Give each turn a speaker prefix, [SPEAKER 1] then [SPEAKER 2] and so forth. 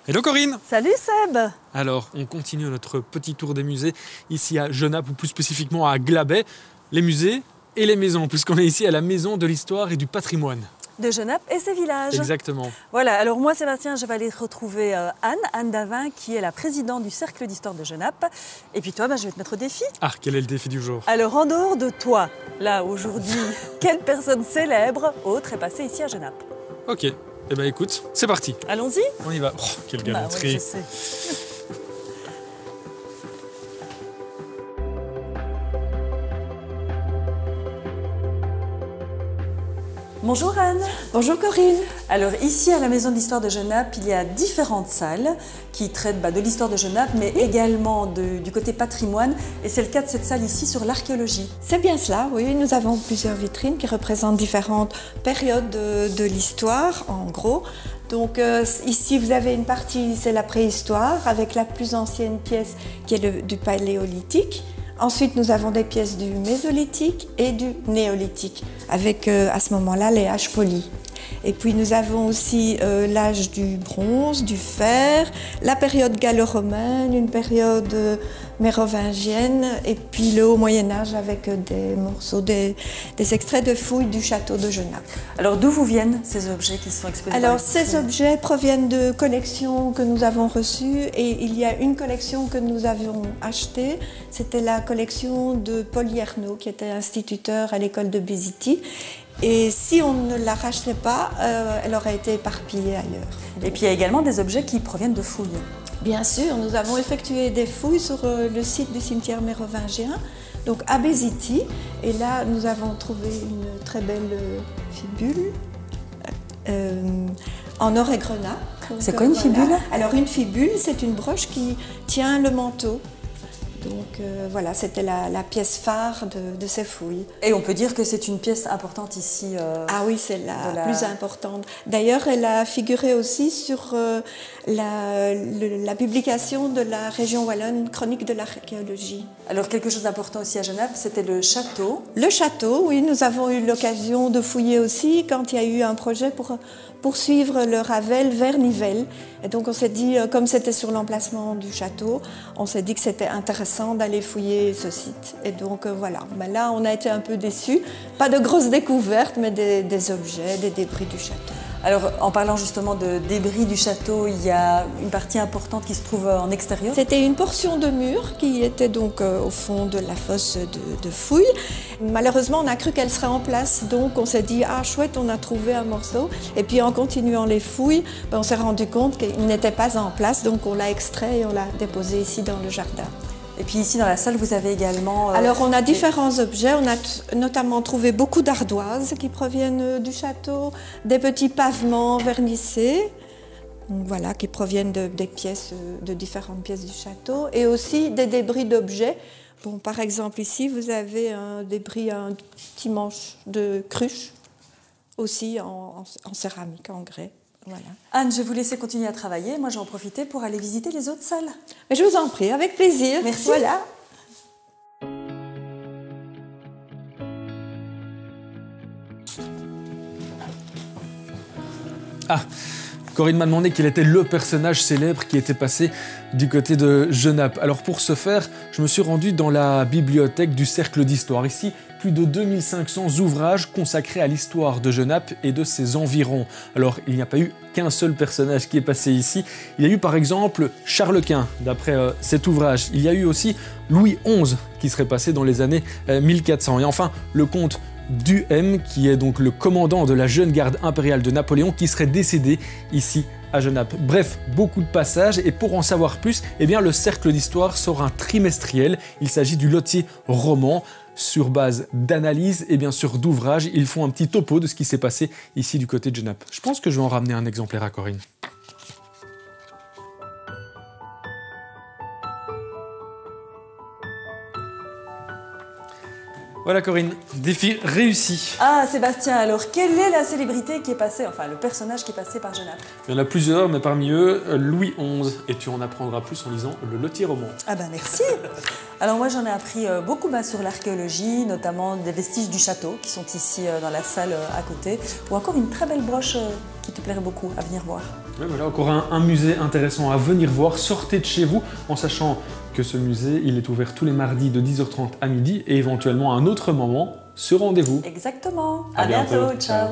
[SPEAKER 1] Hello Corinne!
[SPEAKER 2] Salut Seb!
[SPEAKER 1] Alors, on continue notre petit tour des musées ici à Genappe, ou plus spécifiquement à Glabais. Les musées et les maisons, puisqu'on est ici à la Maison de l'Histoire et du Patrimoine.
[SPEAKER 2] De Genappe et ses villages.
[SPEAKER 1] Exactement.
[SPEAKER 2] Voilà, alors moi Sébastien, je vais aller retrouver Anne Davin, qui est la présidente du Cercle d'Histoire de Genappe. Et puis toi, je vais te mettre au défi.
[SPEAKER 1] Ah, quel est le défi du jour?
[SPEAKER 2] Alors en dehors de toi, là aujourd'hui, quelle personne célèbre autre est passée ici à Genappe?
[SPEAKER 1] Ok. Eh bien écoute, c'est parti.
[SPEAKER 2] Allons-y.
[SPEAKER 1] On y va. Oh, quelle galanterie.
[SPEAKER 2] Ouais, je sais. Bonjour Anne.
[SPEAKER 3] Bonjour Corinne.
[SPEAKER 2] Alors ici à la Maison de l'Histoire de Genappe, il y a différentes salles qui traitent de l'histoire de Genappe, mais également du côté patrimoine. Et c'est le cas de cette salle ici sur l'archéologie.
[SPEAKER 3] C'est bien cela, oui. Nous avons plusieurs vitrines qui représentent différentes périodes de l'histoire, en gros. Donc ici vous avez une partie, c'est la préhistoire, avec la plus ancienne pièce qui est du paléolithique. Ensuite, nous avons des pièces du mésolithique et du néolithique, avec à ce moment-là les âges polis. Et puis nous avons aussi l'âge du bronze, du fer, la période gallo-romaine, une période mérovingienne, et puis le haut Moyen-Âge avec des morceaux, des extraits de fouilles du château de Genappe.
[SPEAKER 2] Alors d'où vous viennent ces objets qui sont exposés?
[SPEAKER 3] Alors ces objets proviennent de collections que nous avons reçues, et il y a une collection que nous avions achetée, c'était la collection de Paul Yernaud, qui était instituteur à l'école de Bézitis. Et si on ne la rachetait pas, elle aurait été éparpillée ailleurs.
[SPEAKER 2] Et puis il y a également des objets qui proviennent de fouilles.
[SPEAKER 3] Bien sûr, nous avons effectué des fouilles sur le site du cimetière mérovingien, donc à Bézitis. Et là, nous avons trouvé une très belle fibule en or et grenat.
[SPEAKER 2] C'est quoi une fibule?
[SPEAKER 3] Alors une fibule, c'est une broche qui tient le manteau. Donc voilà, c'était la pièce phare de ces fouilles.
[SPEAKER 2] Et on peut dire que c'est une pièce importante ici.
[SPEAKER 3] Ah oui, c'est la plus importante. D'ailleurs, elle a figuré aussi sur la publication de la région wallonne, Chronique de l'archéologie.
[SPEAKER 2] Alors quelque chose d'important aussi à Genappe, c'était le château.
[SPEAKER 3] Le château, oui, nous avons eu l'occasion de fouiller aussi quand il y a eu un projet pour poursuivre le Ravel vers Nivelles. Et donc on s'est dit, comme c'était sur l'emplacement du château, on s'est dit que c'était intéressant d'aller fouiller ce site. Et donc voilà, ben là on a été un peu déçus. Pas de grosses découvertes, mais des objets, des débris du château.
[SPEAKER 2] Alors en parlant justement de débris du château, il y a une partie importante qui se trouve en extérieur.
[SPEAKER 3] C'était une portion de mur qui était donc au fond de la fosse de fouilles. Malheureusement, on a cru qu'elle serait en place, donc on s'est dit « Ah chouette, on a trouvé un morceau ». Et puis en continuant les fouilles, on s'est rendu compte qu'il n'était pas en place, donc on l'a extrait et on l'a déposé ici dans le jardin.
[SPEAKER 2] Et puis ici dans la salle, vous avez également...
[SPEAKER 3] Alors on a différents objets, on a notamment trouvé beaucoup d'ardoises qui proviennent du château, des petits pavements vernissés, voilà, qui proviennent des pièces, de différentes pièces du château, et aussi des débris d'objets. Bon, par exemple ici, vous avez un débris, un petit manche de cruche, aussi en céramique, en grès. Voilà.
[SPEAKER 2] Anne, je vais vous laisser continuer à travailler. Moi, je vais en profiter pour aller visiter les autres salles.
[SPEAKER 3] Mais je vous en prie, avec plaisir.
[SPEAKER 2] Merci.
[SPEAKER 3] Voilà.
[SPEAKER 1] Ah, Corinne m'a demandé quel était le personnage célèbre qui était passé du côté de Genappe. Alors pour ce faire, je me suis rendu dans la bibliothèque du Cercle d'Histoire. Ici, plus de 2500 ouvrages consacrés à l'histoire de Genappe et de ses environs. Alors il n'y a pas eu qu'un seul personnage qui est passé ici. Il y a eu par exemple Charles Quint, d'après cet ouvrage. Il y a eu aussi Louis XI qui serait passé dans les années 1400. Et enfin, le comte Duhem, qui est donc le commandant de la jeune garde impériale de Napoléon, qui serait décédé ici à Genappe. Bref, beaucoup de passages, et pour en savoir plus, eh bien, le Cercle d'Histoire sort un trimestriel. Il s'agit du lotier roman, sur base d'analyses et bien sûr d'ouvrages. Ils font un petit topo de ce qui s'est passé ici du côté de Genappe. Je pense que je vais en ramener un exemplaire à Corinne. Voilà Corinne, défi réussi.
[SPEAKER 2] Ah Sébastien, alors quelle est la célébrité qui est passée, enfin le personnage qui est passé par Genappe?
[SPEAKER 1] Il y en a plusieurs, mais parmi eux, Louis XI. Et tu en apprendras plus en lisant le Loti roman.
[SPEAKER 2] Ah ben merci. Alors moi j'en ai appris beaucoup sur l'archéologie, notamment des vestiges du château qui sont ici dans la salle à côté, ou encore une très belle broche qui te plairait beaucoup à venir voir.
[SPEAKER 1] Ouais, voilà, encore un musée intéressant à venir voir. Sortez de chez vous en sachant que ce musée, il est ouvert tous les mardis de 10h30 à midi et éventuellement à un autre moment, ce rendez-vous.
[SPEAKER 2] Exactement.
[SPEAKER 1] À bientôt.
[SPEAKER 2] Ciao.
[SPEAKER 1] Ciao.